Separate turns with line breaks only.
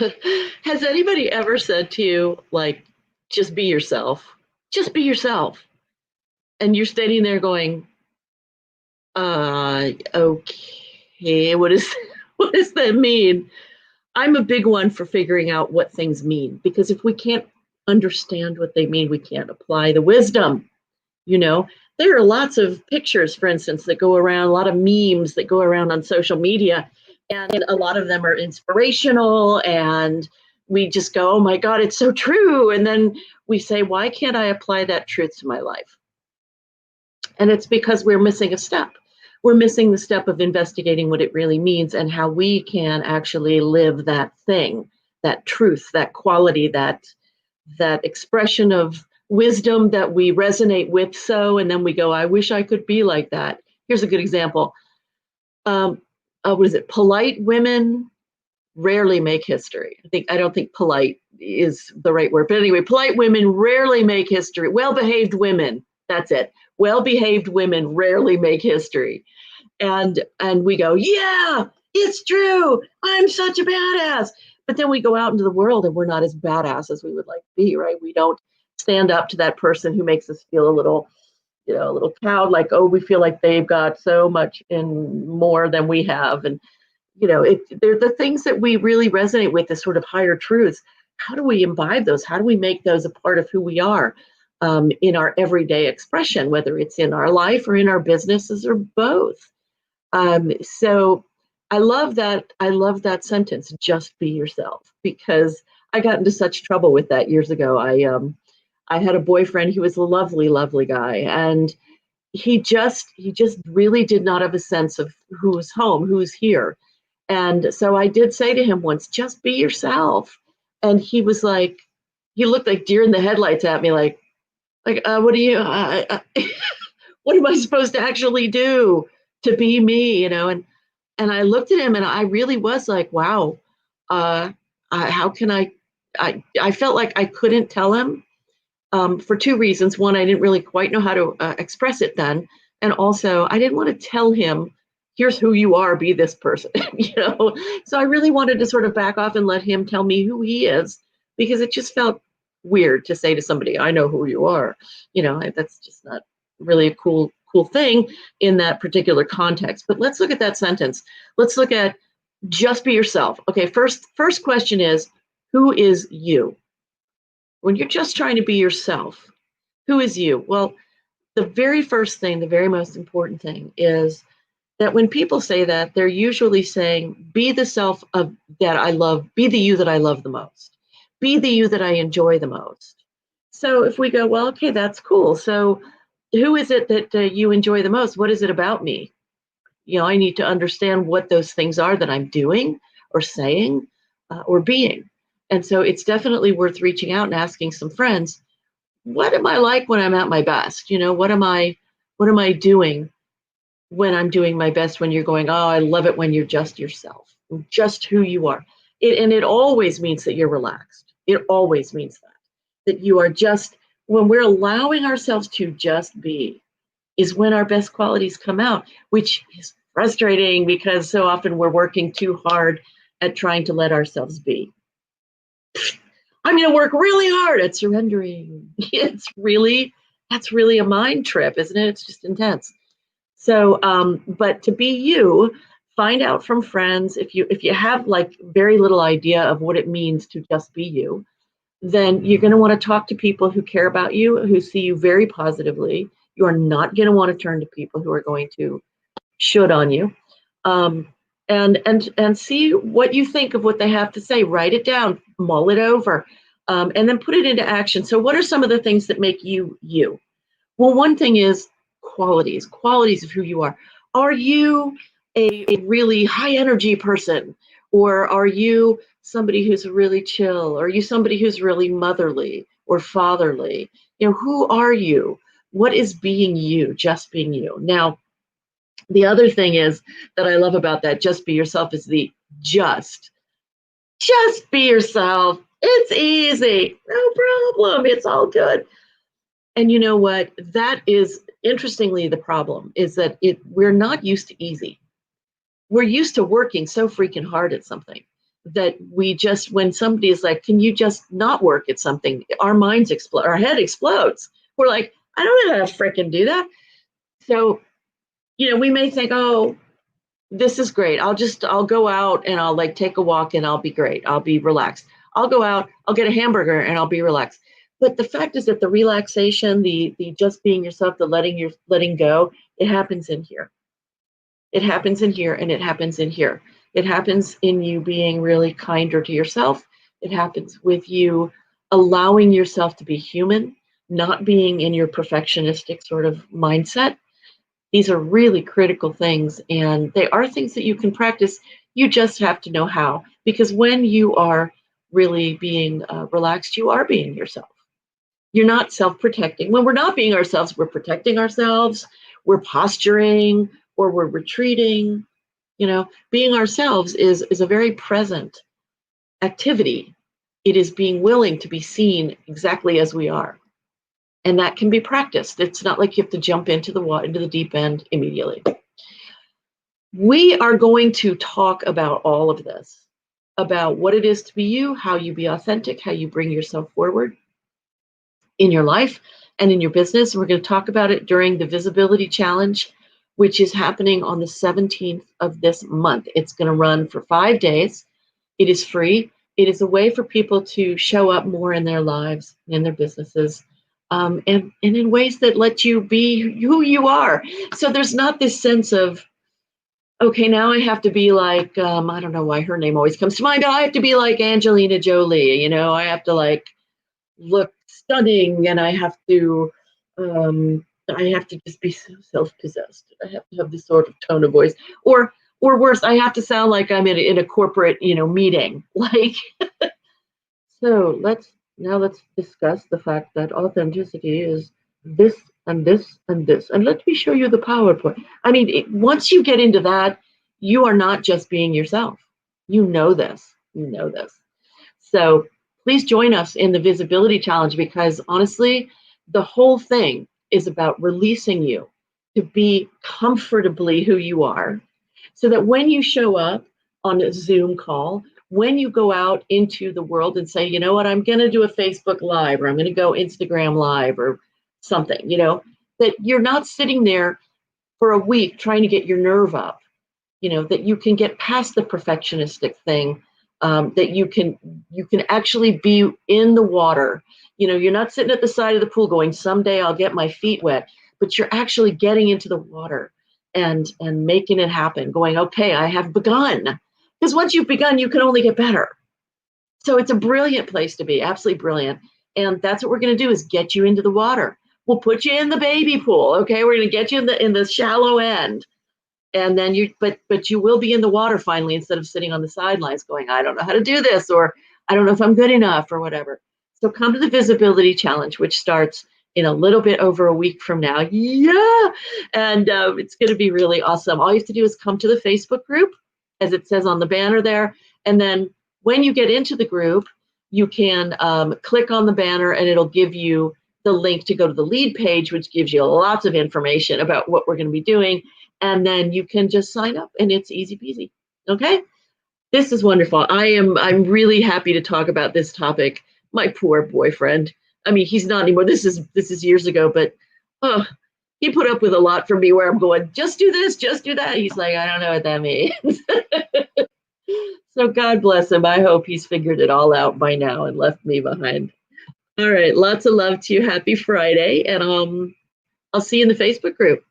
Has anybody ever said to you, like, just be yourself? Just be yourself. And you're standing there going, okay, what is what does that mean? I'm a big one for figuring out what things mean because if we can't understand what they mean, we can't apply the wisdom. You know, there are lots of pictures, for instance, that go around, a lot of memes that go around on social media, and a lot of them are inspirational. And we just go, oh my God, it's so true. And then we say, why can't I apply that truth to my life? And it's because we're missing a step. We're missing the step of investigating what it really means and how we can actually live that thing, that truth, that quality, that expression of wisdom that we resonate with. So, and then we go, I wish I could be like that. Here's a good example. Um, what is it? Polite women rarely make history. I don't think polite is the right word, but anyway, polite women rarely make history. Well-behaved women, that's it. Well-behaved women rarely make history. And we go, yeah, it's true. I'm such a badass. But then we go out into the world and we're not as badass as we would like to be, right? We don't stand up to that person who makes us feel a little, a little cowed, like, oh, we feel like they've got so much in more than we have. And they're the things that we really resonate with, the sort of higher truths. How do we imbibe those? How do we make those a part of who we are in our everyday expression, whether it's in our life or in our businesses or both? So I love that. I love that sentence, just be yourself, because I got into such trouble with that years ago. I had a boyfriend. He was a lovely, lovely guy. And he just really did not have a sense of who's home, who's here. And so I did say to him once, just be yourself. And he was like, he looked like deer in the headlights at me, what do you, what am I supposed to actually do to be me, And I looked at him and I really was like, wow, uh, how can I felt like I couldn't tell him for two reasons. One, I didn't really quite know how to express it then. And also, I didn't want to tell him, here's who you are, be this person, So I really wanted to sort of back off and let him tell me who he is, because it just felt weird to say to somebody, I know who you are. That's just not really a cool thing in that particular context. But let's look at that sentence. Let's look at just be yourself. Okay, first question is, who is you? When you're just trying to be yourself, who is you? Well, the very first thing, the very most important thing is that when people say that, they're usually saying, be the self of that I love, be the you that I love the most, be the you that I enjoy the most. So if we go, well, okay, that's cool. So who is it that you enjoy the most? What is it about me? I need to understand what those things are that I'm doing or saying or being. And so it's definitely worth reaching out and asking some friends, what am I like when I'm at my best? What am I doing when I'm doing my best, when you're going, oh, I love it when you're just yourself, just who you are. And it always means that you're relaxed. It always means that you are just, when we're allowing ourselves to just be, is when our best qualities come out, which is frustrating because so often we're working too hard at trying to let ourselves be. I'm going to work really hard at surrendering. That's really a mind trip, isn't it? It's just intense. So, but to be you, find out from friends. If you have like very little idea of what it means to just be you, then you're going to want to talk to people who care about you, who see you very positively. You are not going to want to turn to people who are going to should on you. Um, and see what you think of what they have to say. Write it down, mull it over, and then put it into action. So, what are some of the things that make you you? Well, one thing is qualities of who you are. Are you a really high energy person? Or are you somebody who's really chill? Or are you somebody who's really motherly or fatherly? Who are you? What is being you, just being you? Now, the other thing is that I love about that just be yourself is the just. Just be yourself. It's easy. No problem. It's all good. And you know what? That is interestingly the problem is that we're not used to easy. We're used to working so freaking hard at something. that we just, when somebody is like, can you just not work at something? Our minds explode, our head explodes. We're like, I don't know how to freaking do that. So, we may think, oh, this is great. I'll go out and I'll like take a walk and I'll be great. I'll be relaxed. I'll go out, I'll get a hamburger and I'll be relaxed. But the fact is that the relaxation, the just being yourself, the letting go, it happens in here. It happens in here and it happens in here. It happens in you being really kinder to yourself. It happens with you allowing yourself to be human, not being in your perfectionistic sort of mindset. These are really critical things, and they are things that you can practice. You just have to know how, because when you are really being relaxed, you are being yourself. You're not self-protecting. When we're not being ourselves, we're protecting ourselves, we're posturing, or we're retreating. Being ourselves is a very present activity. It is being willing to be seen exactly as we are. And that can be practiced. It's not like you have to jump into the deep end immediately. We are going to talk about all of this, about what it is to be you, how you be authentic, how you bring yourself forward in your life and in your business. We're going to talk about it during the Visibility Challenge, which is happening on the 17th of this month. It's going to run for 5 days. It is free. It is a way for people to show up more in their lives, in their businesses, and in ways that let you be who you are. So there's not this sense of, okay, now I have to be like, I don't know why her name always comes to mind, but I have to be like Angelina Jolie, I have to like look stunning, and I have to just be so self-possessed. I have to have this sort of tone of voice, or worse, I have to sound like I'm in a corporate, meeting. Like, so let's discuss the fact that authenticity is this and this and this. And let me show you the PowerPoint. I mean, once you get into that, you are not just being yourself. You know this. So please join us in the Visibility Challenge, because honestly, the whole thing is about releasing you to be comfortably who you are, so that when you show up on a Zoom call, when you go out into the world and say, you know what, I'm going to do a Facebook Live, or I'm going to go Instagram Live or something, that you're not sitting there for a week trying to get your nerve up, that you can get past the perfectionistic thing, that you can actually be in the water. You're not sitting at the side of the pool going, someday I'll get my feet wet, but you're actually getting into the water and making it happen, going, okay, I have begun. Because once you've begun, you can only get better. So it's a brilliant place to be, absolutely brilliant. And that's what we're going to do, is get you into the water. We'll put you in the baby pool, okay? We're going to get you in the shallow end. And then but you will be in the water finally, instead of sitting on the sidelines going, I don't know how to do this, or I don't know if I'm good enough, or whatever. So come to the Visibility Challenge, which starts in a little bit over a week from now. Yeah. And it's going to be really awesome. All you have to do is come to the Facebook group, as it says on the banner there. And then when you get into the group, you can click on the banner, and it'll give you the link to go to the lead page, which gives you lots of information about what we're going to be doing. And then you can just sign up, and it's easy peasy. Okay. This is wonderful. I'm really happy to talk about this topic. My poor boyfriend. I mean, he's not anymore. This is years ago, but he put up with a lot from me, where I'm going, just do this, just do that. He's like, I don't know what that means. So God bless him. I hope he's figured it all out by now and left me behind. All right. Lots of love to you. Happy Friday. And I'll see you in the Facebook group.